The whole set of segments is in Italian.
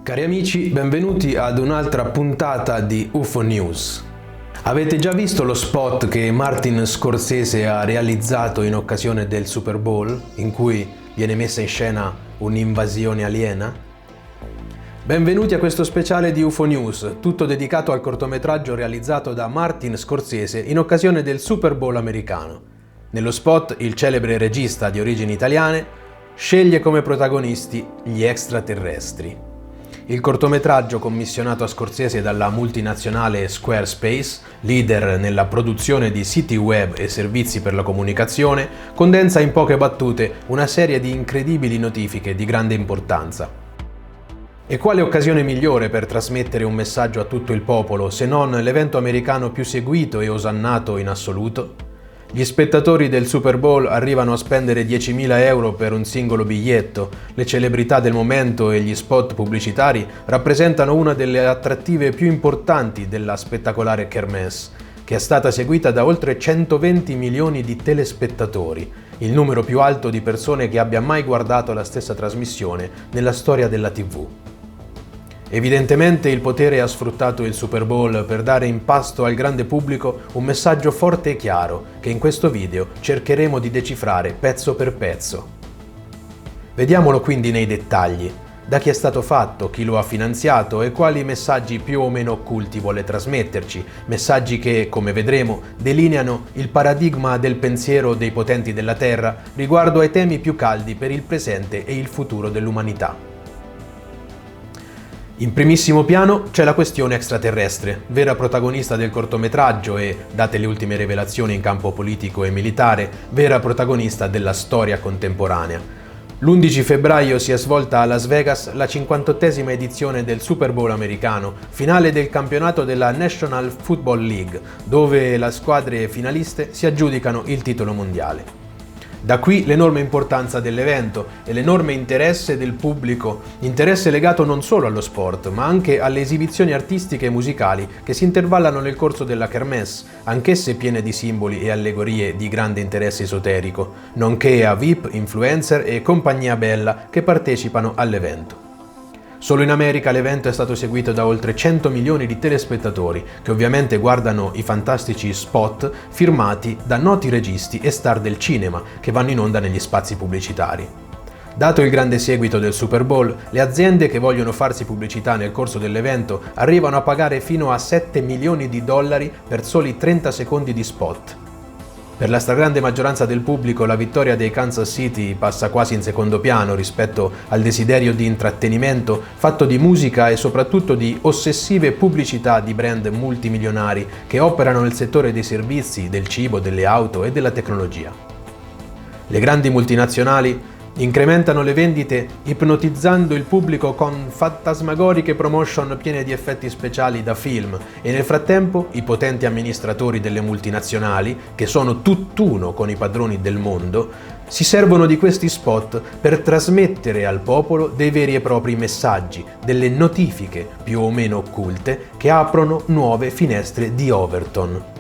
Cari amici, benvenuti ad un'altra puntata di UFO News. Avete già visto lo spot che Martin Scorsese ha realizzato in occasione del Super Bowl, in cui viene messa in scena un'invasione aliena? Benvenuti a questo speciale di UFO News, tutto dedicato al cortometraggio realizzato da Martin Scorsese in occasione del Super Bowl americano. Nello spot, il celebre regista di origini italiane sceglie come protagonisti gli extraterrestri. Il cortometraggio, commissionato a Scorsese dalla multinazionale Squarespace, leader nella produzione di siti web e servizi per la comunicazione, condensa in poche battute una serie di incredibili notifiche di grande importanza. E quale occasione migliore per trasmettere un messaggio a tutto il popolo se non l'evento americano più seguito e osannato in assoluto? Gli spettatori del Super Bowl arrivano a spendere 10.000 euro per un singolo biglietto. Le celebrità del momento e gli spot pubblicitari rappresentano una delle attrattive più importanti della spettacolare kermesse, che è stata seguita da oltre 120 milioni di telespettatori, il numero più alto di persone che abbia mai guardato la stessa trasmissione nella storia della TV. Evidentemente il potere ha sfruttato il Super Bowl per dare in pasto al grande pubblico un messaggio forte e chiaro che in questo video cercheremo di decifrare pezzo per pezzo. Vediamolo quindi nei dettagli. Da chi è stato fatto, chi lo ha finanziato e quali messaggi più o meno occulti vuole trasmetterci, messaggi che, come vedremo, delineano il paradigma del pensiero dei potenti della Terra riguardo ai temi più caldi per il presente e il futuro dell'umanità. In primissimo piano c'è la questione extraterrestre, vera protagonista del cortometraggio e, date le ultime rivelazioni in campo politico e militare, vera protagonista della storia contemporanea. L'11 febbraio si è svolta a Las Vegas la 58esima edizione del Super Bowl americano, finale del campionato della National Football League, dove le squadre finaliste si aggiudicano il titolo mondiale. Da qui l'enorme importanza dell'evento e l'enorme interesse del pubblico, interesse legato non solo allo sport, ma anche alle esibizioni artistiche e musicali che si intervallano nel corso della kermesse, anch'esse piene di simboli e allegorie di grande interesse esoterico, nonché a VIP, influencer e compagnia bella che partecipano all'evento. Solo in America l'evento è stato seguito da oltre 100 milioni di telespettatori che ovviamente guardano i fantastici spot firmati da noti registi e star del cinema che vanno in onda negli spazi pubblicitari. Dato il grande seguito del Super Bowl, le aziende che vogliono farsi pubblicità nel corso dell'evento arrivano a pagare fino a 7 milioni di dollari per soli 30 secondi di spot. Per la stragrande maggioranza del pubblico la vittoria dei Kansas City passa quasi in secondo piano rispetto al desiderio di intrattenimento fatto di musica e soprattutto di ossessive pubblicità di brand multimilionari che operano nel settore dei servizi, del cibo, delle auto e della tecnologia. Le grandi multinazionali incrementano le vendite ipnotizzando il pubblico con fantasmagoriche promotion piene di effetti speciali da film e nel frattempo i potenti amministratori delle multinazionali, che sono tutt'uno con i padroni del mondo, si servono di questi spot per trasmettere al popolo dei veri e propri messaggi, delle notifiche più o meno occulte che aprono nuove finestre di Overton.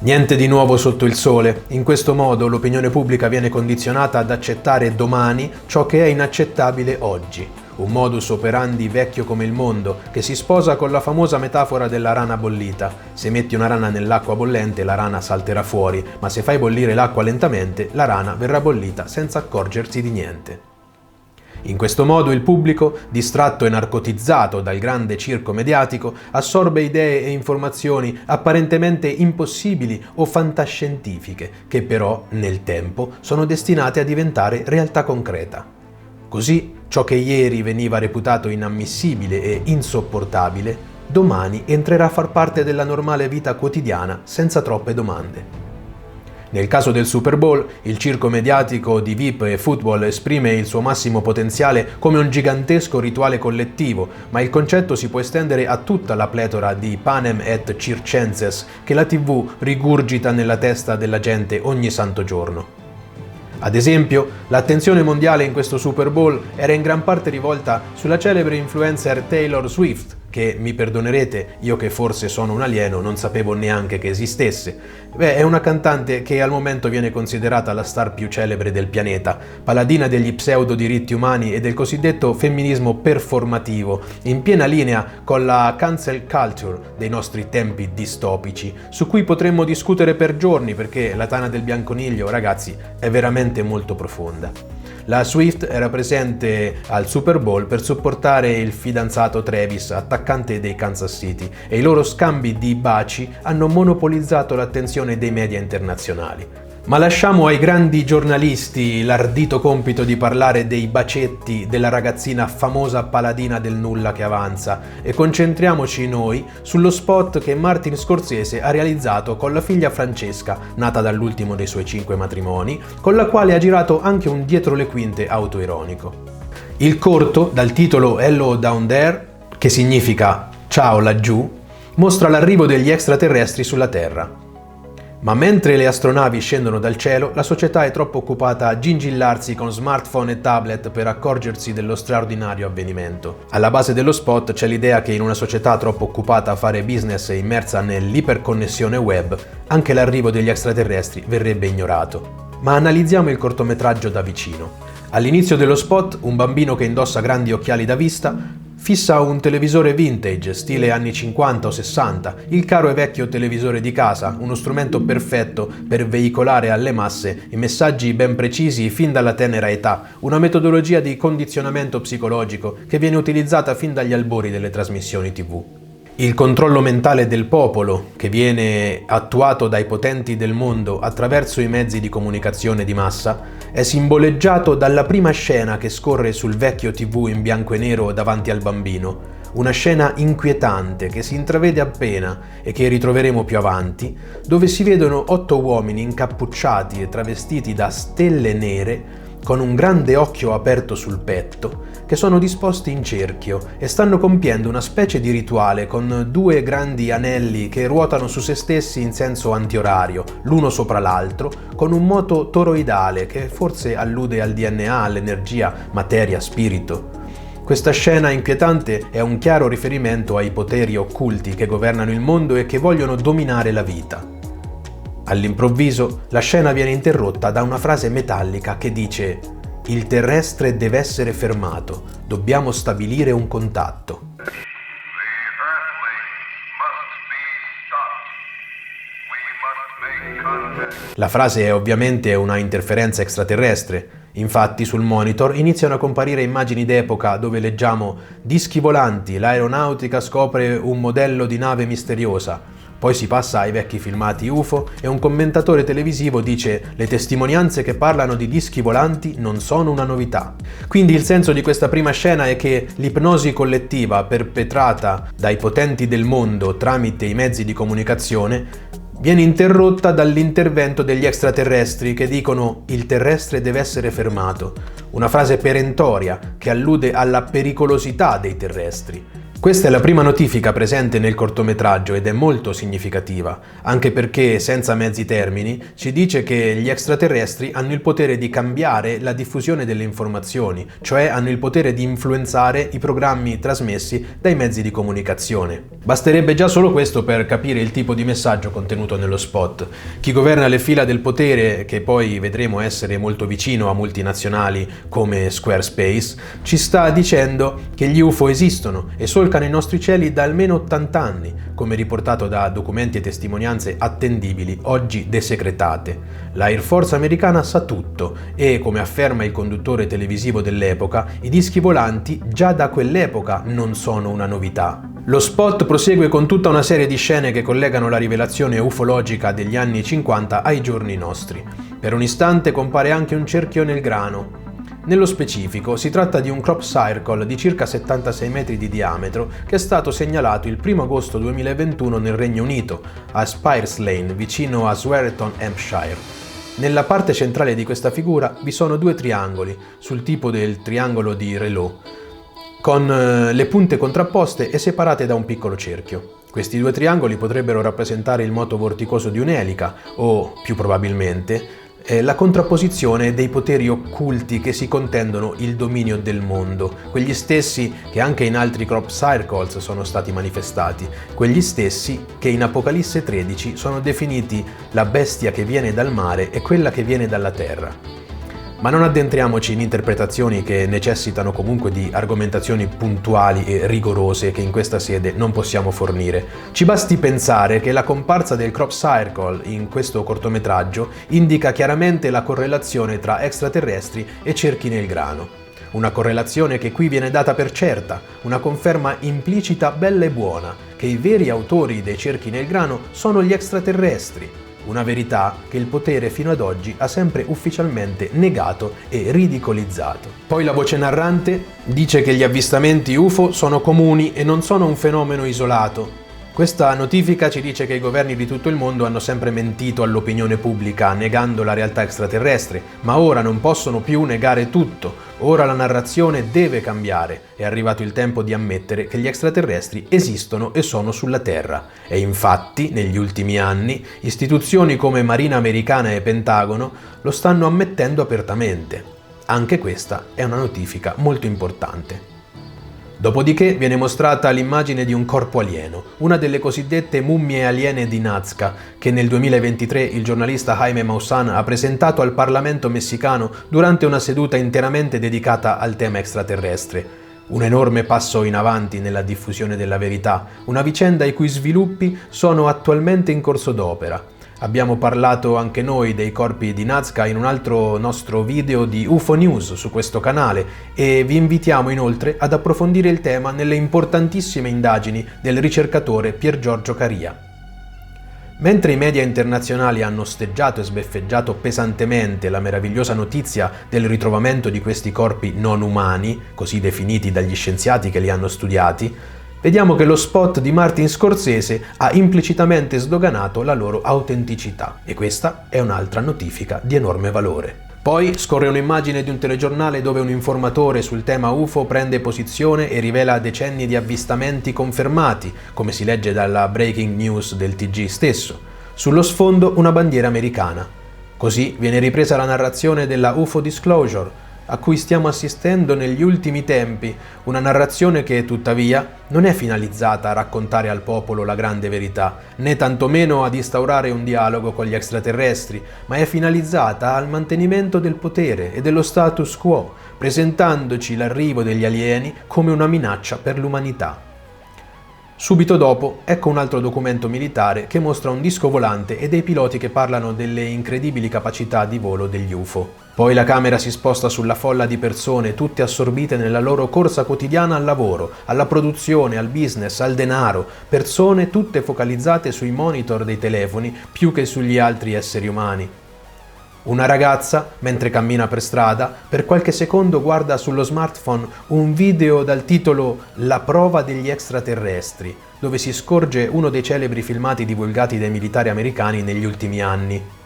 Niente di nuovo sotto il sole. In questo modo l'opinione pubblica viene condizionata ad accettare domani ciò che è inaccettabile oggi. Un modus operandi vecchio come il mondo, che si sposa con la famosa metafora della rana bollita. Se metti una rana nell'acqua bollente, la rana salterà fuori, ma se fai bollire l'acqua lentamente, la rana verrà bollita senza accorgersi di niente. In questo modo il pubblico, distratto e narcotizzato dal grande circo mediatico, assorbe idee e informazioni apparentemente impossibili o fantascientifiche, che però, nel tempo, sono destinate a diventare realtà concreta. Così, ciò che ieri veniva reputato inammissibile e insopportabile, domani entrerà a far parte della normale vita quotidiana senza troppe domande. Nel caso del Super Bowl, il circo mediatico di VIP e football esprime il suo massimo potenziale come un gigantesco rituale collettivo, ma il concetto si può estendere a tutta la pletora di panem et circenses che la TV rigurgita nella testa della gente ogni santo giorno. Ad esempio, l'attenzione mondiale in questo Super Bowl era in gran parte rivolta sulla celebre influencer Taylor Swift, che, mi perdonerete, io che forse sono un alieno non sapevo neanche che esistesse. È una cantante che al momento viene considerata la star più celebre del pianeta, paladina degli pseudo diritti umani e del cosiddetto femminismo performativo, in piena linea con la cancel culture dei nostri tempi distopici, su cui potremmo discutere per giorni perché la tana del bianconiglio, ragazzi, è veramente molto profonda. La Swift era presente al Super Bowl per supportare il fidanzato Travis, attaccante dei Kansas City, e i loro scambi di baci hanno monopolizzato l'attenzione dei media internazionali. Ma lasciamo ai grandi giornalisti l'ardito compito di parlare dei bacetti della ragazzina famosa paladina del nulla che avanza e concentriamoci noi sullo spot che Martin Scorsese ha realizzato con la figlia Francesca, nata dall'ultimo dei suoi 5 matrimoni, con la quale ha girato anche un dietro le quinte autoironico. Il corto, dal titolo Hello Down There, che significa Ciao laggiù, mostra l'arrivo degli extraterrestri sulla Terra. Ma mentre le astronavi scendono dal cielo, la società è troppo occupata a gingillarsi con smartphone e tablet per accorgersi dello straordinario avvenimento. Alla base dello spot c'è l'idea che in una società troppo occupata a fare business e immersa nell'iperconnessione web, anche l'arrivo degli extraterrestri verrebbe ignorato. Ma analizziamo il cortometraggio da vicino. All'inizio dello spot, un bambino che indossa grandi occhiali da vista fissa un televisore vintage, stile anni 50 o 60, il caro e vecchio televisore di casa, uno strumento perfetto per veicolare alle masse i messaggi ben precisi fin dalla tenera età, una metodologia di condizionamento psicologico che viene utilizzata fin dagli albori delle trasmissioni TV. Il controllo mentale del popolo, che viene attuato dai potenti del mondo attraverso i mezzi di comunicazione di massa, è simboleggiato dalla prima scena che scorre sul vecchio TV in bianco e nero davanti al bambino, una scena inquietante che si intravede appena e che ritroveremo più avanti, dove si vedono 8 uomini incappucciati e travestiti da stelle nere con un grande occhio aperto sul petto, che sono disposti in cerchio e stanno compiendo una specie di rituale con 2 grandi anelli che ruotano su se stessi in senso antiorario, l'uno sopra l'altro, con un moto toroidale che forse allude al DNA, all'energia, materia, spirito. Questa scena inquietante è un chiaro riferimento ai poteri occulti che governano il mondo e che vogliono dominare la vita. All'improvviso, la scena viene interrotta da una frase metallica che dice: «Il terrestre deve essere fermato, dobbiamo stabilire un contatto». La frase è ovviamente una interferenza extraterrestre. Infatti sul monitor iniziano a comparire immagini d'epoca dove leggiamo «Dischi volanti, l'aeronautica scopre un modello di nave misteriosa». Poi si passa ai vecchi filmati UFO e un commentatore televisivo dice «Le testimonianze che parlano di dischi volanti non sono una novità». Quindi il senso di questa prima scena è che l'ipnosi collettiva perpetrata dai potenti del mondo tramite i mezzi di comunicazione viene interrotta dall'intervento degli extraterrestri che dicono «il terrestre deve essere fermato», una frase perentoria che allude alla pericolosità dei terrestri. Questa è la prima notifica presente nel cortometraggio ed è molto significativa, anche perché, senza mezzi termini, ci dice che gli extraterrestri hanno il potere di cambiare la diffusione delle informazioni, cioè hanno il potere di influenzare i programmi trasmessi dai mezzi di comunicazione. Basterebbe già solo questo per capire il tipo di messaggio contenuto nello spot. Chi governa le fila del potere, che poi vedremo essere molto vicino a multinazionali come Squarespace, ci sta dicendo che gli UFO esistono e solcano i nostri cieli da almeno 80 anni, come riportato da documenti e testimonianze attendibili, oggi desecretate. L'Air Force americana sa tutto e, come afferma il conduttore televisivo dell'epoca, i dischi volanti già da quell'epoca non sono una novità. Lo spot prosegue con tutta una serie di scene che collegano la rivelazione ufologica degli anni 50 ai giorni nostri. Per un istante compare anche un cerchio nel grano. Nello specifico si tratta di un crop circle di circa 76 metri di diametro che è stato segnalato il 1 agosto 2021 nel Regno Unito, a Spires Lane, vicino a Swearengen, Hampshire. Nella parte centrale di questa figura vi sono 2 triangoli, sul tipo del triangolo di Rayleigh, con le punte contrapposte e separate da un piccolo cerchio. Questi 2 triangoli potrebbero rappresentare il moto vorticoso di un'elica o, più probabilmente, la contrapposizione dei poteri occulti che si contendono il dominio del mondo, quegli stessi che anche in altri crop circles sono stati manifestati, quegli stessi che in Apocalisse 13 sono definiti la bestia che viene dal mare e quella che viene dalla terra. Ma non addentriamoci in interpretazioni che necessitano comunque di argomentazioni puntuali e rigorose che in questa sede non possiamo fornire. Ci basti pensare che la comparsa del crop circle in questo cortometraggio indica chiaramente la correlazione tra extraterrestri e cerchi nel grano. Una correlazione che qui viene data per certa, una conferma implicita bella e buona, che i veri autori dei cerchi nel grano sono gli extraterrestri. Una verità che il potere fino ad oggi ha sempre ufficialmente negato e ridicolizzato. Poi la voce narrante dice che gli avvistamenti UFO sono comuni e non sono un fenomeno isolato. Questa notifica ci dice che i governi di tutto il mondo hanno sempre mentito all'opinione pubblica, negando la realtà extraterrestre, ma ora non possono più negare tutto. Ora la narrazione deve cambiare. È arrivato il tempo di ammettere che gli extraterrestri esistono e sono sulla Terra. E infatti, negli ultimi anni, istituzioni come Marina Americana e Pentagono lo stanno ammettendo apertamente. Anche questa è una notifica molto importante. Dopodiché viene mostrata l'immagine di un corpo alieno, una delle cosiddette mummie aliene di Nazca, che nel 2023 il giornalista Jaime Maussan ha presentato al Parlamento messicano durante una seduta interamente dedicata al tema extraterrestre. Un enorme passo in avanti nella diffusione della verità, una vicenda i cui sviluppi sono attualmente in corso d'opera. Abbiamo parlato anche noi dei corpi di Nazca in un altro nostro video di UFO News su questo canale e vi invitiamo inoltre ad approfondire il tema nelle importantissime indagini del ricercatore Pier Giorgio Caria. Mentre i media internazionali hanno osteggiato e sbeffeggiato pesantemente la meravigliosa notizia del ritrovamento di questi corpi non umani, così definiti dagli scienziati che li hanno studiati, vediamo che lo spot di Martin Scorsese ha implicitamente sdoganato la loro autenticità e questa è un'altra notifica di enorme valore. Poi scorre un'immagine di un telegiornale dove un informatore sul tema UFO prende posizione e rivela decenni di avvistamenti confermati, come si legge dalla breaking news del TG stesso. Sullo sfondo una bandiera americana. Così viene ripresa la narrazione della UFO Disclosure, a cui stiamo assistendo negli ultimi tempi, una narrazione che, tuttavia, non è finalizzata a raccontare al popolo la grande verità, né tantomeno ad instaurare un dialogo con gli extraterrestri, ma è finalizzata al mantenimento del potere e dello status quo, presentandoci l'arrivo degli alieni come una minaccia per l'umanità. Subito dopo, ecco un altro documento militare che mostra un disco volante e dei piloti che parlano delle incredibili capacità di volo degli UFO. Poi la camera si sposta sulla folla di persone, tutte assorbite nella loro corsa quotidiana al lavoro, alla produzione, al business, al denaro, persone tutte focalizzate sui monitor dei telefoni più che sugli altri esseri umani. Una ragazza, mentre cammina per strada, per qualche secondo guarda sullo smartphone un video dal titolo La prova degli extraterrestri, dove si scorge uno dei celebri filmati divulgati dai militari americani negli ultimi anni.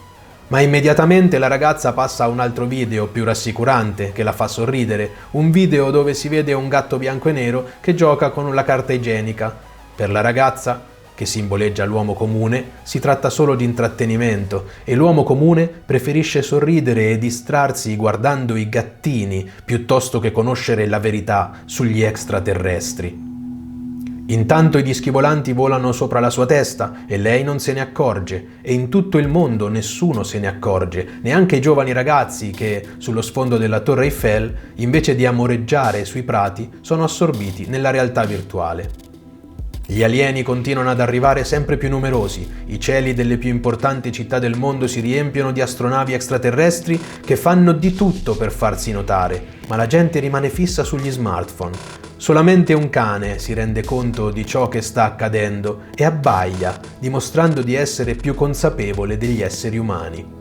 Ma immediatamente la ragazza passa a un altro video più rassicurante che la fa sorridere, un video dove si vede un gatto bianco e nero che gioca con la carta igienica. Per la ragazza, che simboleggia l'uomo comune, si tratta solo di intrattenimento e l'uomo comune preferisce sorridere e distrarsi guardando i gattini piuttosto che conoscere la verità sugli extraterrestri. Intanto i dischi volanti volano sopra la sua testa e lei non se ne accorge, e in tutto il mondo nessuno se ne accorge, neanche i giovani ragazzi che, sullo sfondo della Torre Eiffel, invece di amoreggiare sui prati, sono assorbiti nella realtà virtuale. Gli alieni continuano ad arrivare sempre più numerosi, i cieli delle più importanti città del mondo si riempiono di astronavi extraterrestri che fanno di tutto per farsi notare, ma la gente rimane fissa sugli smartphone. Solamente un cane si rende conto di ciò che sta accadendo e abbaia, dimostrando di essere più consapevole degli esseri umani.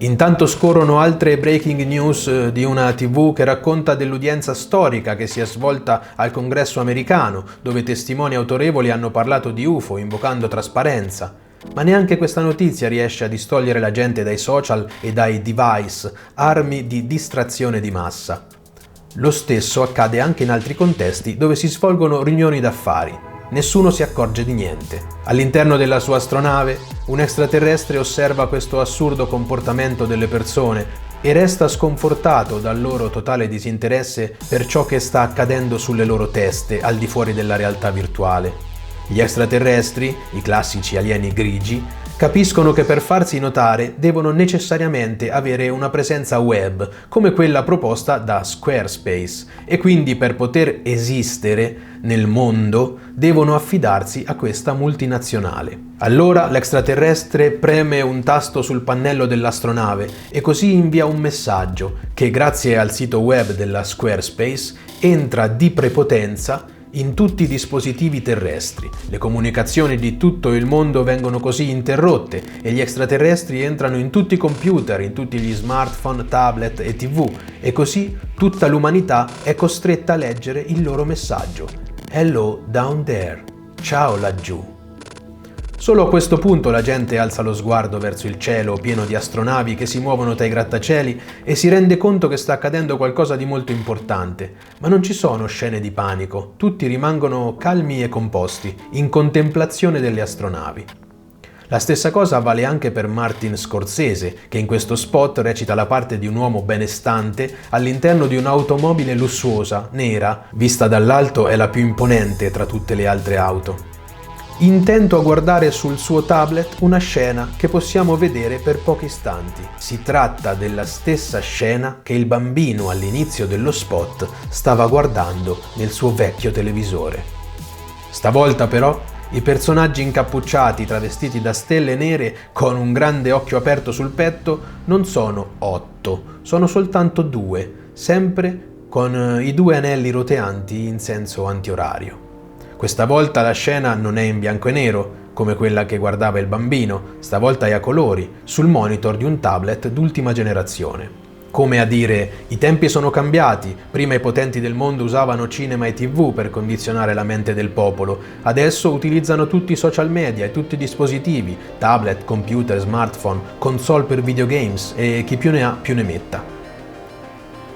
Intanto scorrono altre breaking news di una TV che racconta dell'udienza storica che si è svolta al Congresso americano, dove testimoni autorevoli hanno parlato di UFO, invocando trasparenza. Ma neanche questa notizia riesce a distogliere la gente dai social e dai device, armi di distrazione di massa. Lo stesso accade anche in altri contesti dove si svolgono riunioni d'affari. nessuno si accorge di niente. All'interno della sua astronave, un extraterrestre osserva questo assurdo comportamento delle persone e resta sconfortato dal loro totale disinteresse per ciò che sta accadendo sulle loro teste al di fuori della realtà virtuale. Gli extraterrestri, i classici alieni grigi, capiscono che per farsi notare devono necessariamente avere una presenza web, come quella proposta da Squarespace, e quindi per poter esistere nel mondo devono affidarsi a questa multinazionale. Allora l'extraterrestre preme un tasto sul pannello dell'astronave e così invia un messaggio che, grazie al sito web della Squarespace, entra di prepotenza in tutti i dispositivi terrestri. Le comunicazioni di tutto il mondo vengono così interrotte e gli extraterrestri entrano in tutti i computer, in tutti gli smartphone, tablet e TV, e così tutta l'umanità è costretta a leggere il loro messaggio. Hello down there. Ciao laggiù. Solo a questo punto la gente alza lo sguardo verso il cielo pieno di astronavi che si muovono tra i grattacieli e si rende conto che sta accadendo qualcosa di molto importante. Ma non ci sono scene di panico, tutti rimangono calmi e composti, in contemplazione delle astronavi. La stessa cosa vale anche per Martin Scorsese, che in questo spot recita la parte di un uomo benestante all'interno di un'automobile lussuosa, nera, vista dall'alto è la più imponente tra tutte le altre auto. Intento a guardare sul suo tablet una scena che possiamo vedere per pochi istanti. Si tratta della stessa scena che il bambino all'inizio dello spot stava guardando nel suo vecchio televisore. Stavolta però i personaggi incappucciati travestiti da stelle nere con un grande occhio aperto sul petto non sono 8, sono soltanto 2, sempre con i 2 anelli roteanti in senso antiorario. Questa volta la scena non è in bianco e nero, come quella che guardava il bambino, stavolta è a colori, sul monitor di un tablet d'ultima generazione. Come a dire, i tempi sono cambiati, prima i potenti del mondo usavano cinema e TV per condizionare la mente del popolo, adesso utilizzano tutti i social media e tutti i dispositivi, tablet, computer, smartphone, console per videogames e chi più ne ha più ne metta.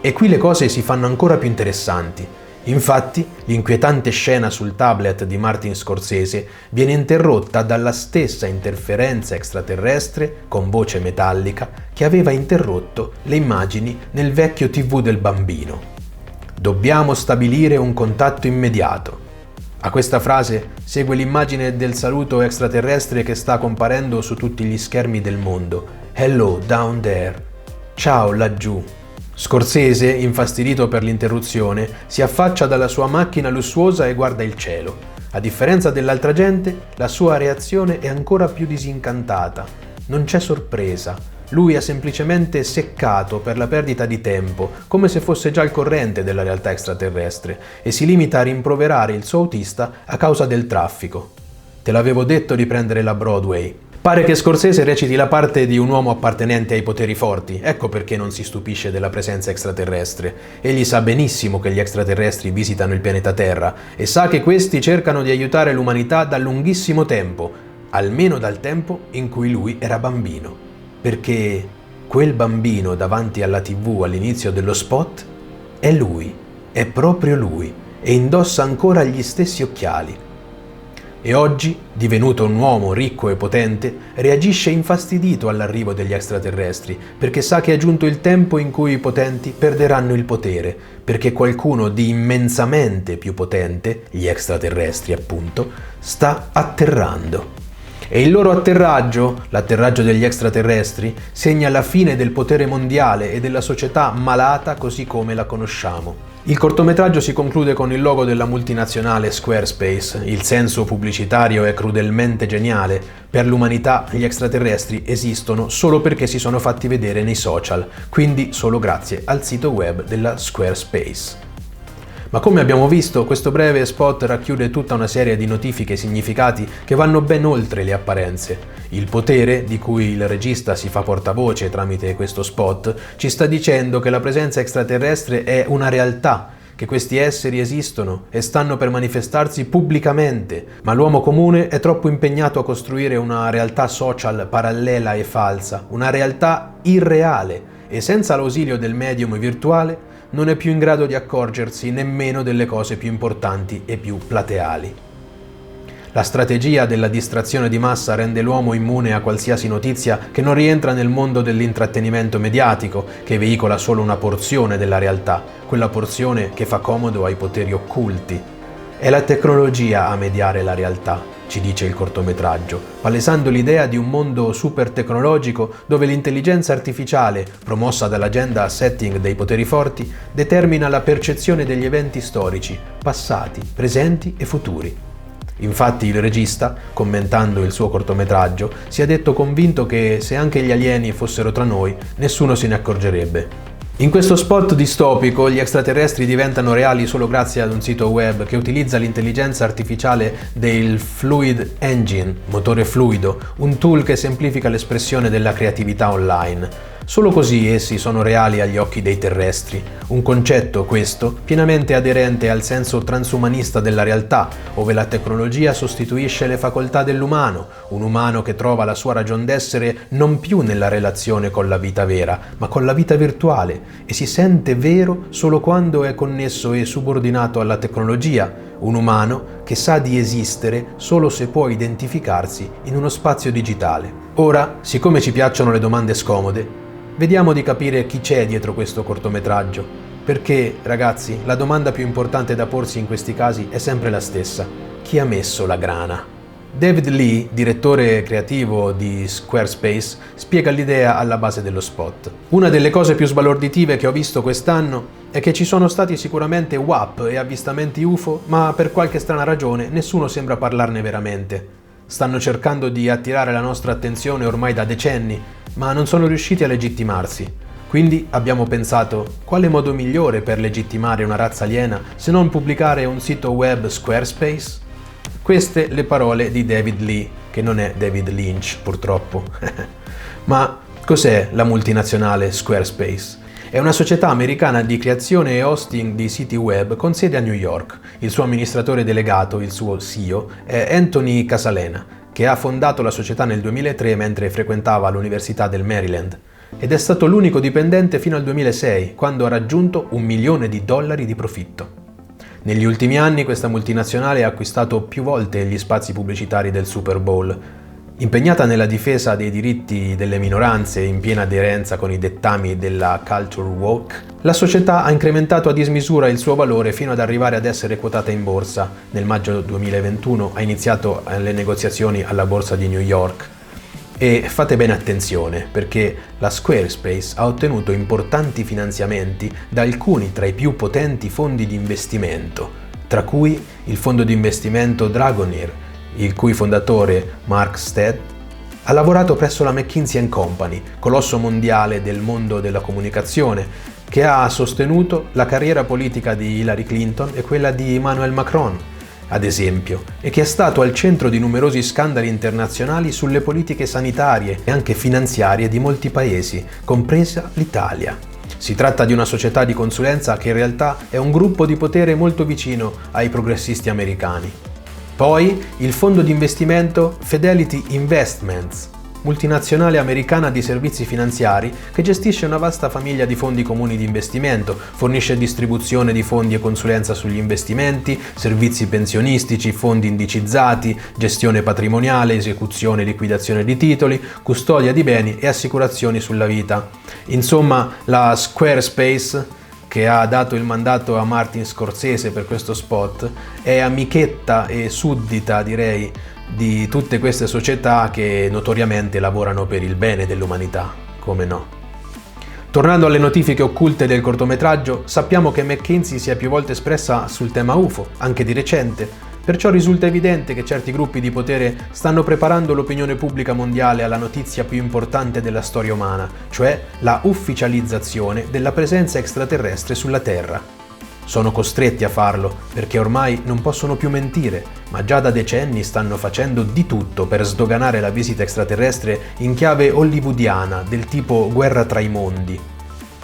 E qui le cose si fanno ancora più interessanti. Infatti, l'inquietante scena sul tablet di Martin Scorsese viene interrotta dalla stessa interferenza extraterrestre con voce metallica che aveva interrotto le immagini nel vecchio TV del bambino. Dobbiamo stabilire un contatto immediato. A questa frase segue l'immagine del saluto extraterrestre che sta comparendo su tutti gli schermi del mondo. Hello down there. Ciao laggiù. Scorsese, infastidito per l'interruzione, si affaccia dalla sua macchina lussuosa e guarda il cielo. A differenza dell'altra gente, la sua reazione è ancora più disincantata. Non c'è sorpresa. Lui ha semplicemente seccato per la perdita di tempo, come se fosse già al corrente della realtà extraterrestre, e si limita a rimproverare il suo autista a causa del traffico. Te l'avevo detto di prendere la Broadway. Pare che Scorsese reciti la parte di un uomo appartenente ai poteri forti, ecco perché non si stupisce della presenza extraterrestre. Egli sa benissimo che gli extraterrestri visitano il pianeta Terra e sa che questi cercano di aiutare l'umanità da lunghissimo tempo, almeno dal tempo in cui lui era bambino. Perché quel bambino davanti alla TV all'inizio dello spot è lui, è proprio lui, e indossa ancora gli stessi occhiali. E oggi, divenuto un uomo ricco e potente, reagisce infastidito all'arrivo degli extraterrestri, perché sa che è giunto il tempo in cui i potenti perderanno il potere, perché qualcuno di immensamente più potente, gli extraterrestri appunto, sta atterrando. E il loro atterraggio, l'atterraggio degli extraterrestri, segna la fine del potere mondiale e della società malata così come la conosciamo. Il cortometraggio si conclude con il logo della multinazionale Squarespace. Il senso pubblicitario è crudelmente geniale. Per l'umanità gli extraterrestri esistono solo perché si sono fatti vedere nei social, quindi solo grazie al sito web della Squarespace. Ma come abbiamo visto, questo breve spot racchiude tutta una serie di notifiche e significati che vanno ben oltre le apparenze. Il potere, di cui il regista si fa portavoce tramite questo spot, ci sta dicendo che la presenza extraterrestre è una realtà, che questi esseri esistono e stanno per manifestarsi pubblicamente, ma l'uomo comune è troppo impegnato a costruire una realtà social parallela e falsa, una realtà irreale, e senza l'ausilio del medium virtuale non è più in grado di accorgersi nemmeno delle cose più importanti e più plateali. La strategia della distrazione di massa rende l'uomo immune a qualsiasi notizia che non rientra nel mondo dell'intrattenimento mediatico, che veicola solo una porzione della realtà, quella porzione che fa comodo ai poteri occulti. È la tecnologia a mediare la realtà, ci dice il cortometraggio, palesando l'idea di un mondo super tecnologico dove l'intelligenza artificiale, promossa dall'agenda setting dei poteri forti, determina la percezione degli eventi storici, passati, presenti e futuri. Infatti il regista, commentando il suo cortometraggio, si è detto convinto che se anche gli alieni fossero tra noi, nessuno se ne accorgerebbe. In questo spot distopico gli extraterrestri diventano reali solo grazie ad un sito web che utilizza l'intelligenza artificiale del Fluid Engine, motore fluido, un tool che semplifica l'espressione della creatività online. Solo così essi sono reali agli occhi dei terrestri, un concetto, questo, pienamente aderente al senso transumanista della realtà, ove la tecnologia sostituisce le facoltà dell'umano, un umano che trova la sua ragion d'essere non più nella relazione con la vita vera, ma con la vita virtuale, e si sente vero solo quando è connesso e subordinato alla tecnologia, un umano che sa di esistere solo se può identificarsi in uno spazio digitale. Ora, siccome ci piacciono le domande scomode, vediamo di capire chi c'è dietro questo cortometraggio, perché, ragazzi, la domanda più importante da porsi in questi casi è sempre la stessa: chi ha messo la grana? David Lee, direttore creativo di Squarespace, spiega l'idea alla base dello spot. Una delle cose più sbalorditive che ho visto quest'anno è che ci sono stati sicuramente WAP e avvistamenti UFO, ma per qualche strana ragione nessuno sembra parlarne veramente. Stanno cercando di attirare la nostra attenzione ormai da decenni, ma non sono riusciti a legittimarsi. Quindi abbiamo pensato, quale modo migliore per legittimare una razza aliena se non pubblicare un sito web Squarespace? Queste le parole di David Lee, che non è David Lynch purtroppo. Ma cos'è la multinazionale Squarespace? È una società americana di creazione e hosting di siti web con sede a New York. Il suo amministratore delegato, il suo CEO, è Anthony Casalena, che ha fondato la società nel 2003 mentre frequentava l'Università del Maryland. Ed è stato l'unico dipendente fino al 2006, quando ha raggiunto $1 milione di profitto. Negli ultimi anni questa multinazionale ha acquistato più volte gli spazi pubblicitari del Super Bowl. Impegnata nella difesa dei diritti delle minoranze in piena aderenza con i dettami della culture woke, la società ha incrementato a dismisura il suo valore fino ad arrivare ad essere quotata in borsa. Nel maggio 2021 ha iniziato le negoziazioni alla borsa di New York. E fate bene attenzione, perché la Squarespace ha ottenuto importanti finanziamenti da alcuni tra i più potenti fondi di investimento, tra cui il fondo di investimento Dragoneer, il cui fondatore, Mark Stead, ha lavorato presso la McKinsey & Company, colosso mondiale del mondo della comunicazione, che ha sostenuto la carriera politica di Hillary Clinton e quella di Emmanuel Macron, ad esempio, e che è stato al centro di numerosi scandali internazionali sulle politiche sanitarie e anche finanziarie di molti paesi, compresa l'Italia. Si tratta di una società di consulenza che in realtà è un gruppo di potere molto vicino ai progressisti americani. Poi il fondo di investimento Fidelity Investments, multinazionale americana di servizi finanziari che gestisce una vasta famiglia di fondi comuni di investimento, fornisce distribuzione di fondi e consulenza sugli investimenti, servizi pensionistici, fondi indicizzati, gestione patrimoniale, esecuzione e liquidazione di titoli, custodia di beni e assicurazioni sulla vita. Insomma, la Squarespace, che ha dato il mandato a Martin Scorsese per questo spot, è amichetta e suddita, direi, di tutte queste società che notoriamente lavorano per il bene dell'umanità, come no. Tornando alle notifiche occulte del cortometraggio, sappiamo che McKinsey si è più volte espressa sul tema UFO, anche di recente, perciò risulta evidente che certi gruppi di potere stanno preparando l'opinione pubblica mondiale alla notizia più importante della storia umana, cioè la ufficializzazione della presenza extraterrestre sulla Terra. Sono costretti a farlo perché ormai non possono più mentire, ma già da decenni stanno facendo di tutto per sdoganare la visita extraterrestre in chiave hollywoodiana, del tipo guerra tra i mondi.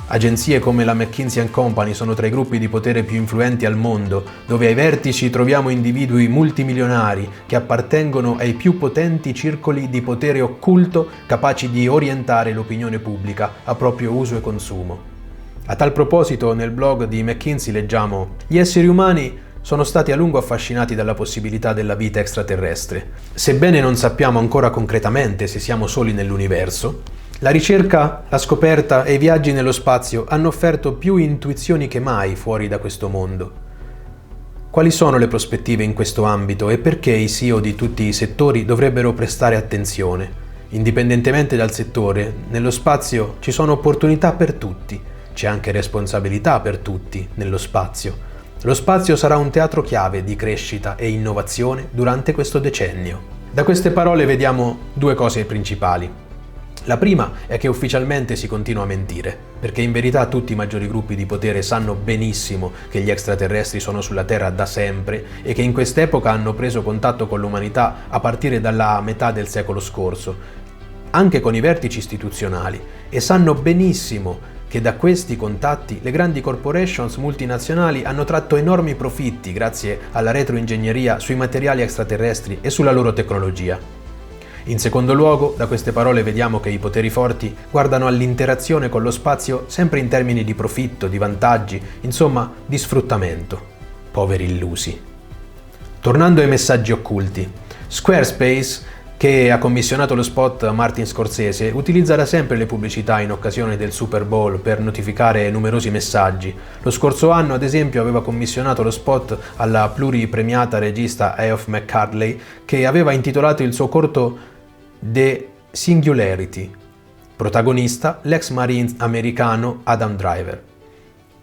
Agenzie come la McKinsey & Company sono tra i gruppi di potere più influenti al mondo, dove ai vertici troviamo individui multimilionari che appartengono ai più potenti circoli di potere occulto capaci di orientare l'opinione pubblica a proprio uso e consumo. A tal proposito, nel blog di McKinsey leggiamo: gli esseri umani sono stati a lungo affascinati dalla possibilità della vita extraterrestre. Sebbene non sappiamo ancora concretamente se siamo soli nell'universo, la ricerca, la scoperta e i viaggi nello spazio hanno offerto più intuizioni che mai fuori da questo mondo. Quali sono le prospettive in questo ambito e perché i CEO di tutti i settori dovrebbero prestare attenzione? Indipendentemente dal settore, nello spazio ci sono opportunità per tutti, c'è anche responsabilità per tutti nello spazio. Lo spazio sarà un teatro chiave di crescita e innovazione durante questo decennio. Da queste parole vediamo due cose principali. La prima è che ufficialmente si continua a mentire, perché in verità tutti i maggiori gruppi di potere sanno benissimo che gli extraterrestri sono sulla Terra da sempre e che in quest'epoca hanno preso contatto con l'umanità a partire dalla metà del secolo scorso, anche con i vertici istituzionali, e sanno benissimo che da questi contatti le grandi corporations multinazionali hanno tratto enormi profitti grazie alla retroingegneria sui materiali extraterrestri e sulla loro tecnologia. In secondo luogo, da queste parole vediamo che i poteri forti guardano all'interazione con lo spazio sempre in termini di profitto, di vantaggi, insomma di sfruttamento. Poveri illusi. Tornando ai messaggi occulti, Squarespace, che ha commissionato lo spot a Martin Scorsese, utilizza da sempre le pubblicità in occasione del Super Bowl per notificare numerosi messaggi. Lo scorso anno, ad esempio, aveva commissionato lo spot alla pluripremiata regista Eof McCardley, che aveva intitolato il suo corto The Singularity. Protagonista, l'ex marine americano Adam Driver.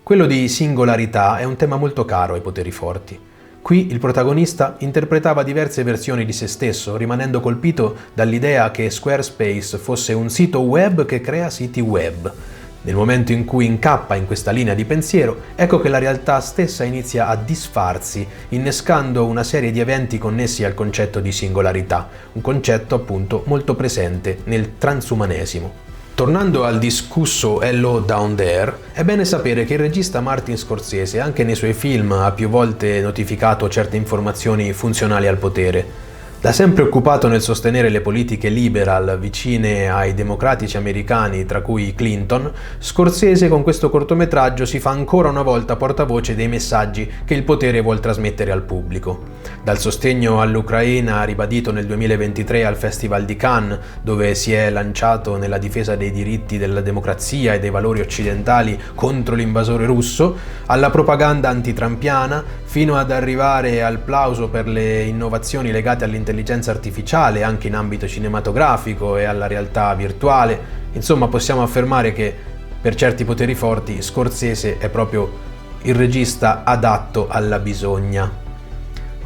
Quello di singolarità è un tema molto caro ai poteri forti. Qui il protagonista interpretava diverse versioni di se stesso, rimanendo colpito dall'idea che Squarespace fosse un sito web che crea siti web. Nel momento in cui incappa in questa linea di pensiero, ecco che la realtà stessa inizia a disfarsi, innescando una serie di eventi connessi al concetto di singolarità, un concetto appunto molto presente nel transumanesimo. Tornando al discusso Hello Down There, è bene sapere che il regista Martin Scorsese anche nei suoi film ha più volte notificato certe informazioni funzionali al potere. Da sempre occupato nel sostenere le politiche liberal vicine ai democratici americani, tra cui Clinton, Scorsese con questo cortometraggio si fa ancora una volta portavoce dei messaggi che il potere vuol trasmettere al pubblico. Dal sostegno all'Ucraina ribadito nel 2023 al Festival di Cannes, dove si è lanciato nella difesa dei diritti della democrazia e dei valori occidentali contro l'invasore russo, alla propaganda antitrampiana, fino ad arrivare al plauso per le innovazioni legate all'intelligenza artificiale anche in ambito cinematografico e alla realtà virtuale. Insomma, possiamo affermare che per certi poteri forti Scorsese è proprio il regista adatto alla bisogna.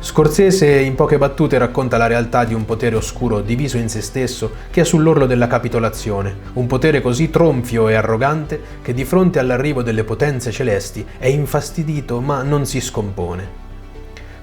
Scorsese in poche battute racconta la realtà di un potere oscuro diviso in se stesso che è sull'orlo della capitolazione, un potere così tronfio e arrogante che di fronte all'arrivo delle potenze celesti è infastidito ma non si scompone.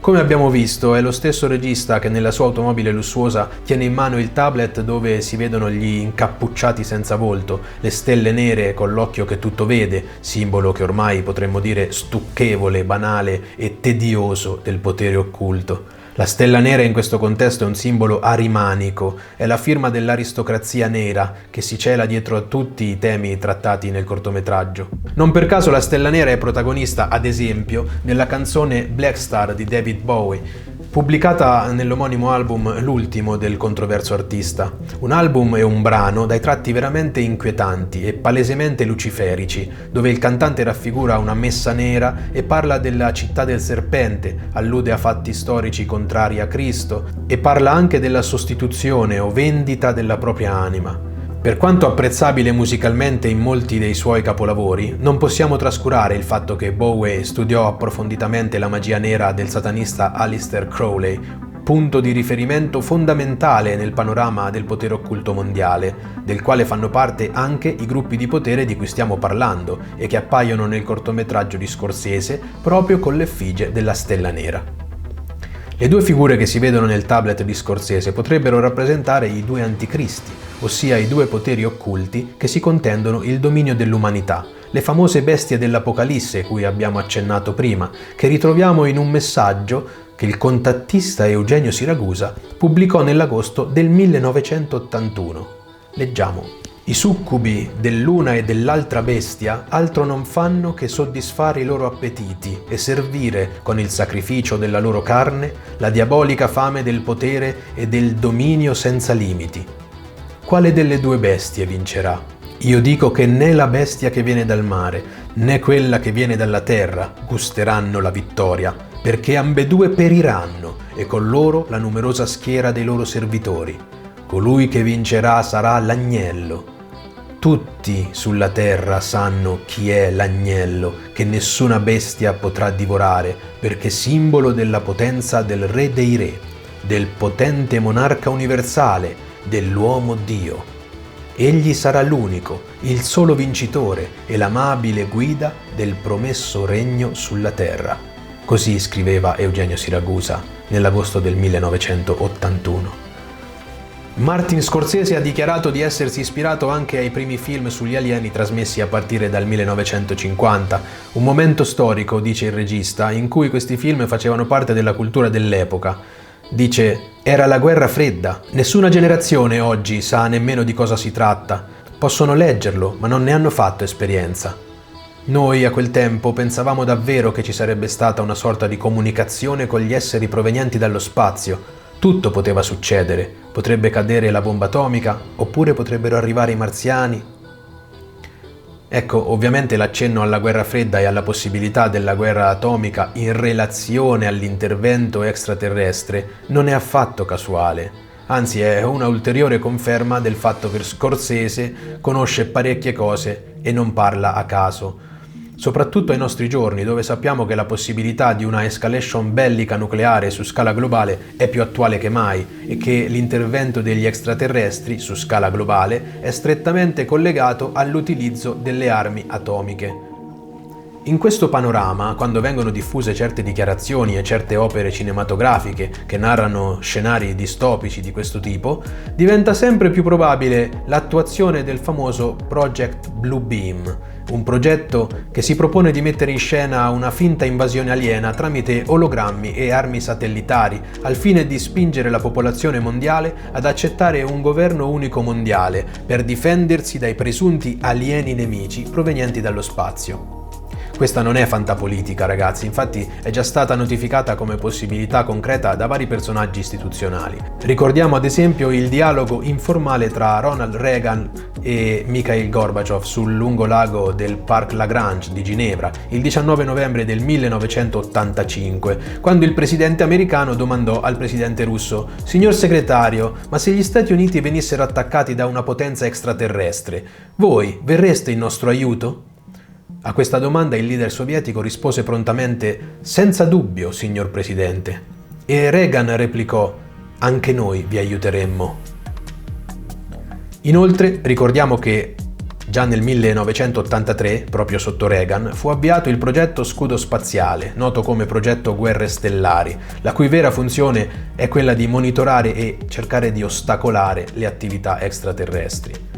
Come abbiamo visto, è lo stesso regista che nella sua automobile lussuosa tiene in mano il tablet dove si vedono gli incappucciati senza volto, le stelle nere con l'occhio che tutto vede, simbolo che ormai potremmo dire stucchevole, banale e tedioso del potere occulto. La stella nera in questo contesto è un simbolo arimanico, è la firma dell'aristocrazia nera che si cela dietro a tutti i temi trattati nel cortometraggio. Non per caso la stella nera è protagonista, ad esempio, nella canzone Black Star di David Bowie, pubblicata nell'omonimo album L'ultimo del controverso artista. Un album e un brano dai tratti veramente inquietanti e palesemente luciferici, dove il cantante raffigura una messa nera e parla della città del serpente, allude a fatti storici contrari a Cristo e parla anche della sostituzione o vendita della propria anima. Per quanto apprezzabile musicalmente in molti dei suoi capolavori, non possiamo trascurare il fatto che Bowie studiò approfonditamente la magia nera del satanista Aleister Crowley, punto di riferimento fondamentale nel panorama del potere occulto mondiale, del quale fanno parte anche i gruppi di potere di cui stiamo parlando e che appaiono nel cortometraggio di Scorsese proprio con l'effigie della stella nera. Le due figure che si vedono nel tablet di Scorsese potrebbero rappresentare i due anticristi, ossia i due poteri occulti che si contendono il dominio dell'umanità, le famose bestie dell'Apocalisse cui abbiamo accennato prima, che ritroviamo in un messaggio che il contattista Eugenio Siragusa pubblicò nell'agosto del 1981. Leggiamo I succubi dell'una e dell'altra bestia altro non fanno che soddisfare i loro appetiti e servire, con il sacrificio della loro carne, la diabolica fame del potere e del dominio senza limiti. Quale delle due bestie vincerà? Io dico che né la bestia che viene dal mare, né quella che viene dalla terra gusteranno la vittoria, perché ambedue periranno e con loro la numerosa schiera dei loro servitori. Colui che vincerà sarà l'agnello. Tutti sulla terra sanno chi è l'agnello che nessuna bestia potrà divorare, perché simbolo della potenza del Re dei Re, del potente monarca universale, dell'uomo Dio. Egli sarà l'unico, il solo vincitore e l'amabile guida del promesso regno sulla terra. Così scriveva Eugenio Siragusa nell'agosto del 1981. Martin Scorsese ha dichiarato di essersi ispirato anche ai primi film sugli alieni trasmessi a partire dal 1950, un momento storico, dice il regista, in cui questi film facevano parte della cultura dell'epoca. Dice: era la guerra fredda, nessuna generazione oggi sa nemmeno di cosa si tratta. Possono leggerlo, ma non ne hanno fatto esperienza. Noi a quel tempo pensavamo davvero che ci sarebbe stata una sorta di comunicazione con gli esseri provenienti dallo spazio. Tutto poteva succedere, potrebbe cadere la bomba atomica, oppure potrebbero arrivare i marziani. Ecco, ovviamente l'accenno alla guerra fredda e alla possibilità della guerra atomica in relazione all'intervento extraterrestre non è affatto casuale, anzi è una ulteriore conferma del fatto che Scorsese conosce parecchie cose e non parla a caso. Soprattutto ai nostri giorni, dove sappiamo che la possibilità di una escalation bellica nucleare su scala globale è più attuale che mai e che l'intervento degli extraterrestri su scala globale è strettamente collegato all'utilizzo delle armi atomiche. In questo panorama, quando vengono diffuse certe dichiarazioni e certe opere cinematografiche che narrano scenari distopici di questo tipo, diventa sempre più probabile l'attuazione del famoso Project Blue Beam, un progetto che si propone di mettere in scena una finta invasione aliena tramite ologrammi e armi satellitari, al fine di spingere la popolazione mondiale ad accettare un governo unico mondiale per difendersi dai presunti alieni nemici provenienti dallo spazio. Questa non è fantapolitica, ragazzi, infatti è già stata notificata come possibilità concreta da vari personaggi istituzionali. Ricordiamo ad esempio il dialogo informale tra Ronald Reagan e Mikhail Gorbaciov sul lungolago del Parc Lagrange di Ginevra il 19 novembre del 1985, quando il presidente americano domandò al presidente russo: «Signor segretario, ma se gli Stati Uniti venissero attaccati da una potenza extraterrestre, voi verreste in nostro aiuto?» A questa domanda il leader sovietico rispose prontamente: «Senza dubbio, signor Presidente». E Reagan replicò: «Anche noi vi aiuteremmo». Inoltre ricordiamo che già nel 1983, proprio sotto Reagan, fu avviato il progetto Scudo Spaziale, noto come progetto Guerre Stellari, la cui vera funzione è quella di monitorare e cercare di ostacolare le attività extraterrestri.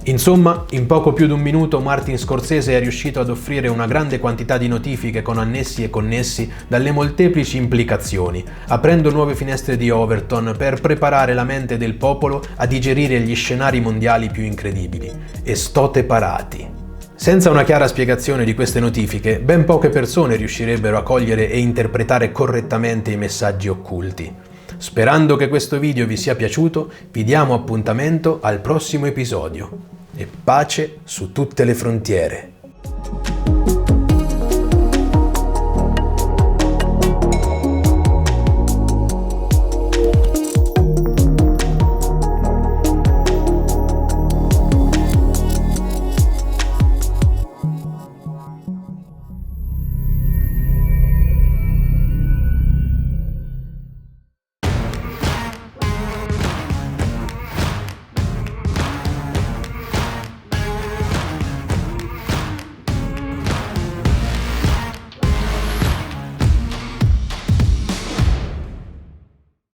Insomma, in poco più di un minuto Martin Scorsese è riuscito ad offrire una grande quantità di notifiche con annessi e connessi dalle molteplici implicazioni, aprendo nuove finestre di Overton per preparare la mente del popolo a digerire gli scenari mondiali più incredibili. E stote parati. Senza una chiara spiegazione di queste notifiche, ben poche persone riuscirebbero a cogliere e interpretare correttamente i messaggi occulti. Sperando che questo video vi sia piaciuto, vi diamo appuntamento al prossimo episodio. E pace su tutte le frontiere.